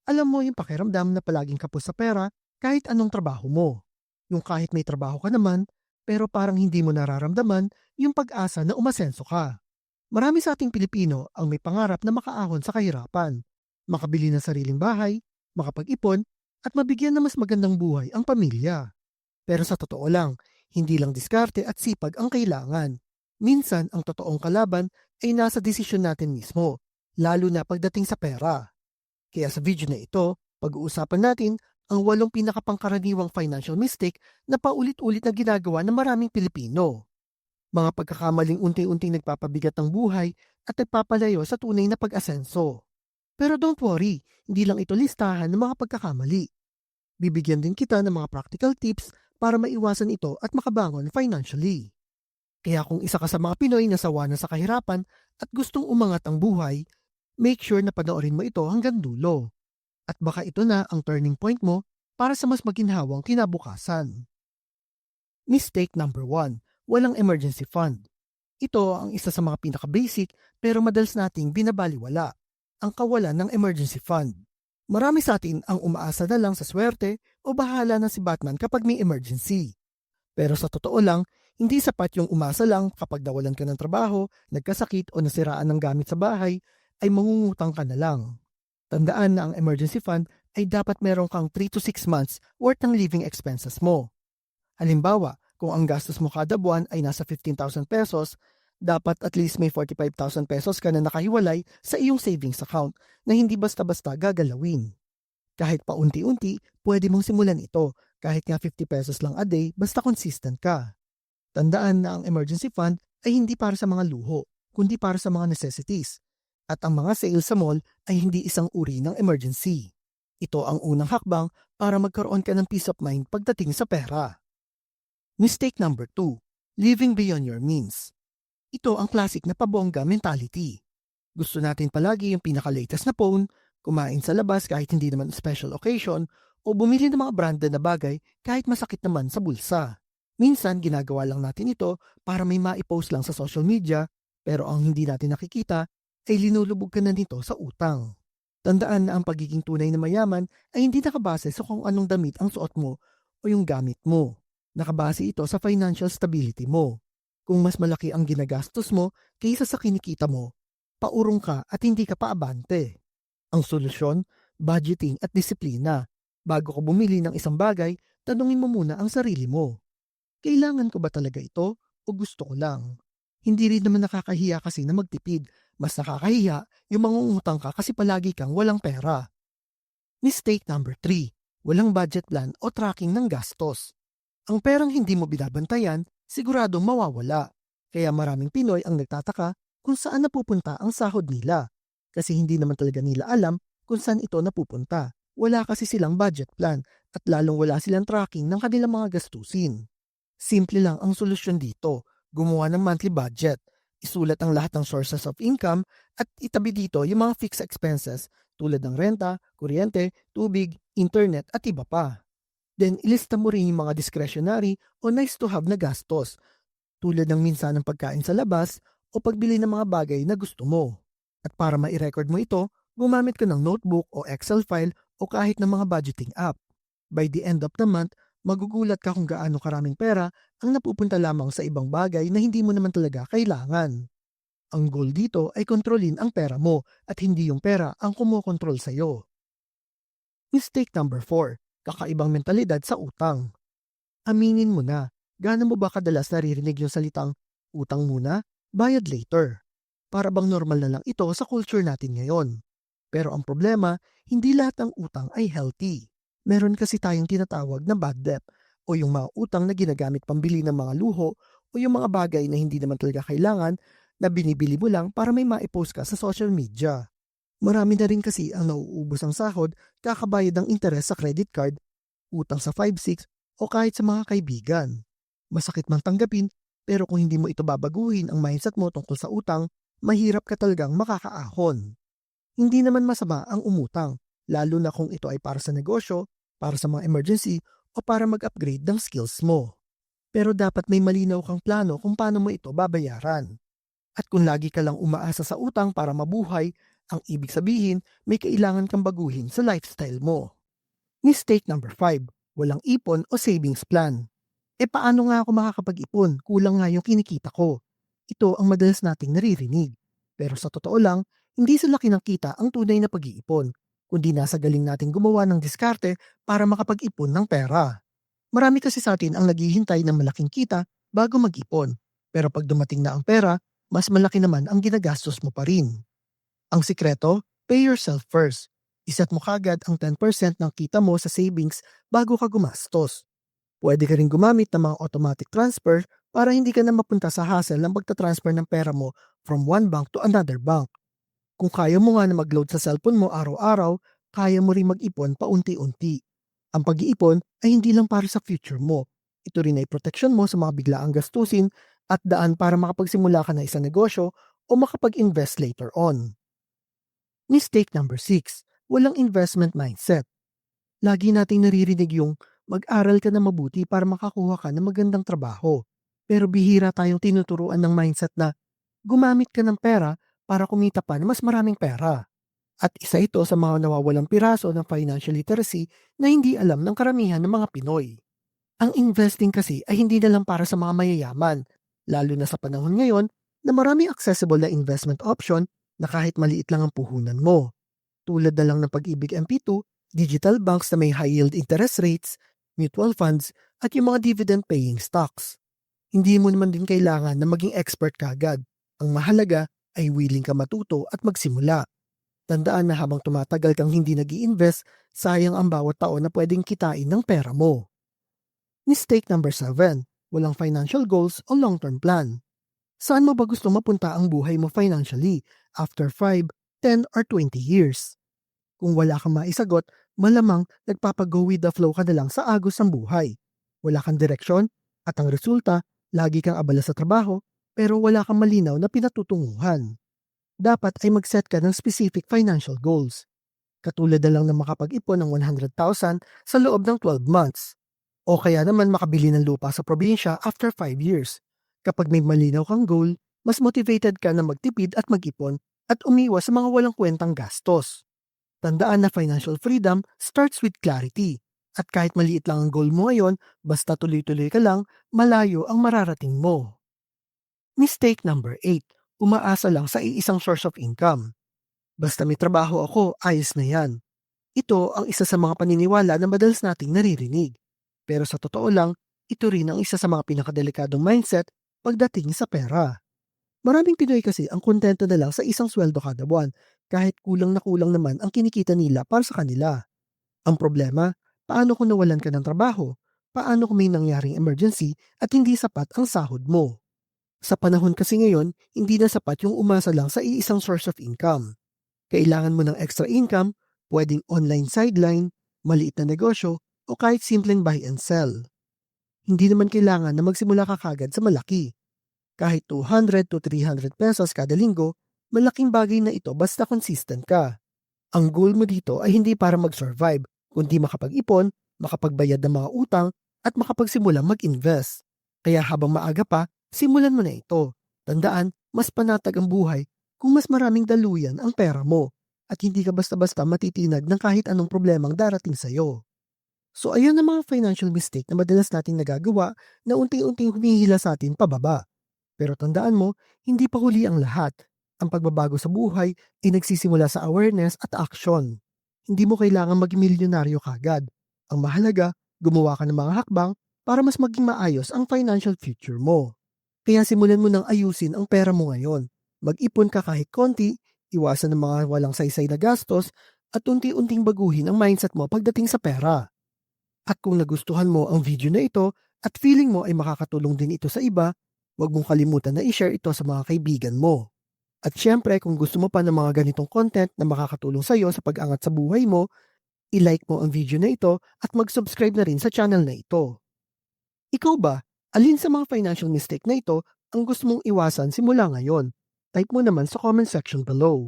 Alam mo yung pakiramdam na palaging kapos sa pera kahit anong trabaho mo. Yung kahit may trabaho ka naman, pero parang hindi mo nararamdaman yung pag-asa na umasenso ka. Marami sa ating Pilipino ang may pangarap na makaahon sa kahirapan, makabili ng sariling bahay, makapag-ipon, at mabigyan ng mas magandang buhay ang pamilya. Pero sa totoo lang, hindi lang diskarte at sipag ang kailangan. Minsan, ang totoong kalaban ay nasa desisyon natin mismo, lalo na pagdating sa pera. Kaya sa video na ito, pag-uusapan natin ang 8 pinakapangkaraniwang financial mistake na paulit-ulit na ginagawa ng maraming Pilipino. Mga pagkakamaling unti-unting nagpapabigat ng buhay at nagpapalayo sa tunay na pag-asenso. Pero don't worry, hindi lang ito listahan ng mga pagkakamali. Bibigyan din kita ng mga practical tips para maiwasan ito at makabangon financially. Kaya kung isa ka sa mga Pinoy na sawa na sa kahirapan at gustong umangat ang buhay, make sure na panoorin mo ito hanggang dulo. At baka ito na ang turning point mo para sa mas maginhawang kinabukasan. Mistake number 1, walang emergency fund. Ito ang isa sa mga pinaka-basic pero madalas nating binabaliwala, ang kawalan ng emergency fund. Marami sa atin ang umaasa na lang sa swerte o bahala na si Batman kapag may emergency. Pero sa totoo lang, hindi sapat yung umasa lang kapag nawalan ka ng trabaho, nagkasakit o nasiraan ng gamit sa bahay, ay mangungutang ka na lang. Tandaan na ang emergency fund ay dapat meron kang 3 to 6 months worth ng living expenses mo. Halimbawa, kung ang gastos mo kada buwan ay nasa 15,000 pesos, dapat at least may 45,000 pesos ka na nakahiwalay sa iyong savings account na hindi basta-basta gagalawin. Kahit paunti-unti, pwede mong simulan ito kahit nga 50 pesos lang a day basta consistent ka. Tandaan na ang emergency fund ay hindi para sa mga luho, kundi para sa mga necessities. At ang mga sales sa mall ay hindi isang uri ng emergency. Ito ang unang hakbang para magkaroon ka ng peace of mind pagdating sa pera. Mistake number 2, living beyond your means. Ito ang classic na pabongga mentality. Gusto natin palagi yung pinaka-latest na phone, kumain sa labas kahit hindi naman special occasion, o bumili ng mga branded na bagay kahit masakit naman sa bulsa. Minsan ginagawa lang natin ito para may maipost lang sa social media, pero ang hindi natin nakikita ay linulubog ka na nito sa utang. Tandaan na ang pagiging tunay na mayaman ay hindi nakabase sa kung anong damit ang suot mo o yung gamit mo. Nakabase ito sa financial stability mo. Kung mas malaki ang ginagastos mo kaysa sa kinikita mo, paurong ka at hindi ka paabante. Ang solusyon, budgeting at disiplina. Bago ka bumili ng isang bagay, tanungin mo muna ang sarili mo. Kailangan ko ba talaga ito o gusto ko lang? Hindi rin naman nakakahiya kasi na magtipid. Mas nakakahiya yung mangungutang ka kasi palagi kang walang pera. Mistake number 3, walang budget plan o tracking ng gastos. Ang perang hindi mo binabantayan, siguradong mawawala. Kaya maraming Pinoy ang nagtataka kung saan napupunta ang sahod nila. Kasi hindi naman talaga nila alam kung saan ito napupunta. Wala kasi silang budget plan at lalong wala silang tracking ng kanilang mga gastusin. Simple lang ang solusyon dito, gumawa ng monthly budget. Isulat ang lahat ng sources of income at itabi dito yung mga fixed expenses tulad ng renta, kuryente, tubig, internet at iba pa. Then ilista mo rin yung mga discretionary o nice to have na gastos tulad ng minsan ng pagkain sa labas o pagbili ng mga bagay na gusto mo. At para ma-record mo ito, gumamit ka ng notebook o Excel file o kahit ng mga budgeting app. By the end of the month, magugulat ka kung gaano karaming pera ang napupunta lamang sa ibang bagay na hindi mo naman talaga kailangan. Ang goal dito ay kontrolin ang pera mo at hindi yung pera ang kumokontrol sa'yo. Mistake number 4, kakaibang mentalidad sa utang. Aminin mo na, gaano mo ba kadalas naririnig yung salitang utang muna, bayad later? Para bang normal na lang ito sa culture natin ngayon. Pero ang problema, hindi lahat ng utang ay healthy. Meron kasi tayong tinatawag na bad debt o yung mga utang na ginagamit pambili ng mga luho o yung mga bagay na hindi naman talaga kailangan na binibili mo lang para may maipost ka sa social media. Marami na rin kasi ang nauubos ang sahod kakabayad ng interes sa credit card, utang sa 5-6 o kahit sa mga kaibigan. Masakit mang tanggapin pero kung hindi mo ito babaguhin ang mindset mo tungkol sa utang, mahirap ka talagang makakaahon. Hindi naman masama ang umutang, lalo na kung ito ay para sa negosyo, para sa mga emergency o para mag-upgrade ng skills mo. Pero dapat may malinaw kang plano kung paano mo ito babayaran. At kung lagi ka lang umaasa sa utang para mabuhay, Ang ibig sabihin, may kailangan kang baguhin sa lifestyle mo. Mistake number 5, walang ipon o savings plan. Paano nga ako makakapag-ipon? Kulang nga yung kinikita ko. Ito ang madalas nating naririnig. Pero sa totoo lang, hindi sa laki ng kita ang tunay na pag-iipon, kundi nasa galing nating gumawa ng diskarte para makapag-ipon ng pera. Marami kasi sa atin ang naghihintay ng malaking kita bago mag-ipon. Pero pag dumating na ang pera, mas malaki naman ang ginagastos mo pa rin. Ang sikreto, pay yourself first. Iset mo kagad ang 10% ng kita mo sa savings bago ka gumastos. Pwede ka rin gumamit ng mga automatic transfer para hindi ka na mapunta sa hassle ng pagtatransfer ng pera mo from one bank to another bank. Kung kaya mo nga na mag-load sa cellphone mo araw-araw, kaya mo rin mag-ipon paunti-unti. Ang pag-iipon ay hindi lang para sa future mo. Ito rin ay protection mo sa mga biglaang gastusin at daan para makapagsimula ka na isang negosyo o makapag-invest later on. Mistake number 6, walang investment mindset. Lagi nating naririnig yung mag-aral ka na mabuti para makakuha ka ng magandang trabaho. Pero bihira tayong tinuturuan ng mindset na gumamit ka ng pera para kumita pa ng mas maraming pera. At isa ito sa mga nawawalang piraso ng financial literacy na hindi alam ng karamihan ng mga Pinoy. Ang investing kasi ay hindi na lang para sa mga mayayaman, lalo na sa panahon ngayon na maraming accessible na investment option na kahit maliit lang ang puhunan mo. Tulad na lang ng Pag-ibig MP2, digital banks na may high yield interest rates, mutual funds, at yung mga dividend-paying stocks. Hindi mo naman din kailangan na maging expert kaagad. Ang mahalaga ay willing ka matuto at magsimula. Tandaan na habang tumatagal kang hindi nag-i-invest, sayang ang bawat taon na pwedeng kitain ng pera mo. Mistake number 7, walang financial goals o long-term plan. Saan mo ba gusto mapunta ang buhay mo financially after 5, 10, or 20 years? Kung wala kang maisagot, malamang nagpapago with the flow ka na lang sa agos ng buhay. Wala kang direksyon at ang resulta, lagi kang abala sa trabaho pero wala kang malinaw na pinatutunguhan. Dapat ay mag-set ka ng specific financial goals. Katulad na lang na makapag-ipon ng 100,000 sa loob ng 12 months. O kaya naman makabili ng lupa sa probinsya after 5 years. Kapag may malinaw kang goal, mas motivated ka na magtipid at mag-ipon at umiwas sa mga walang kwentang gastos. Tandaan na financial freedom starts with clarity. At kahit maliit lang ang goal mo ngayon, basta tuloy-tuloy ka lang, malayo ang mararating mo. Mistake number 8, umaasa lang sa iisang source of income. Basta may trabaho ako, ayos na yan. Ito ang isa sa mga paniniwala na madalas nating naririnig. Pero sa totoo lang, ito rin ang isa sa mga pinakadelikadong mindset pagdating sa pera. Maraming Pinoy kasi ang kontento na lang sa isang sweldo kada buwan kahit kulang na kulang naman ang kinikita nila para sa kanila. Ang problema, paano kung nawalan ka ng trabaho? Paano kung may nangyaring emergency at hindi sapat ang sahod mo? Sa panahon kasi ngayon, hindi na sapat yung umasa lang sa iisang source of income. Kailangan mo ng extra income, pwedeng online sideline, maliit na negosyo, o kahit simpleng buy and sell. Hindi naman kailangan na magsimula ka kagad sa malaki. Kahit 200 to 300 pesos kada linggo, malaking bagay na ito basta consistent ka. Ang goal mo dito ay hindi para mag-survive, kundi makapag-ipon, makapagbayad ng mga utang, at makapagsimula mag-invest. Kaya habang maaga pa, simulan mo na ito. Tandaan, mas panatag ang buhay kung mas maraming daluyan ang pera mo at hindi ka basta-basta matitinag ng kahit anong problemang darating sa'yo. So ayun ang mga financial mistake na madalas nating nagagawa na unti-unting humihila sa atin pababa. Pero tandaan mo, hindi pa huli ang lahat. Ang pagbabago sa buhay ay nagsisimula sa awareness at action. Hindi mo kailangan maging milyonaryo kagad. Ang mahalaga, gumawa ka ng mga hakbang para mas maging maayos ang financial future mo. Kaya simulan mo nang ayusin ang pera mo ngayon. Mag-ipon ka kahit konti, iwasan ng mga walang saysay na gastos, at unti-unting baguhin ang mindset mo pagdating sa pera. At kung nagustuhan mo ang video na ito at feeling mo ay makakatulong din ito sa iba, huwag mong kalimutan na i-share ito sa mga kaibigan mo. At syempre, kung gusto mo pa ng mga ganitong content na makakatulong sa iyo sa pag-angat sa buhay mo, i-like mo ang video na ito at mag-subscribe na rin sa channel na ito. Ikaw ba, alin sa mga financial mistake na ito ang gusto mong iwasan simula ngayon? Type mo naman sa comment section below.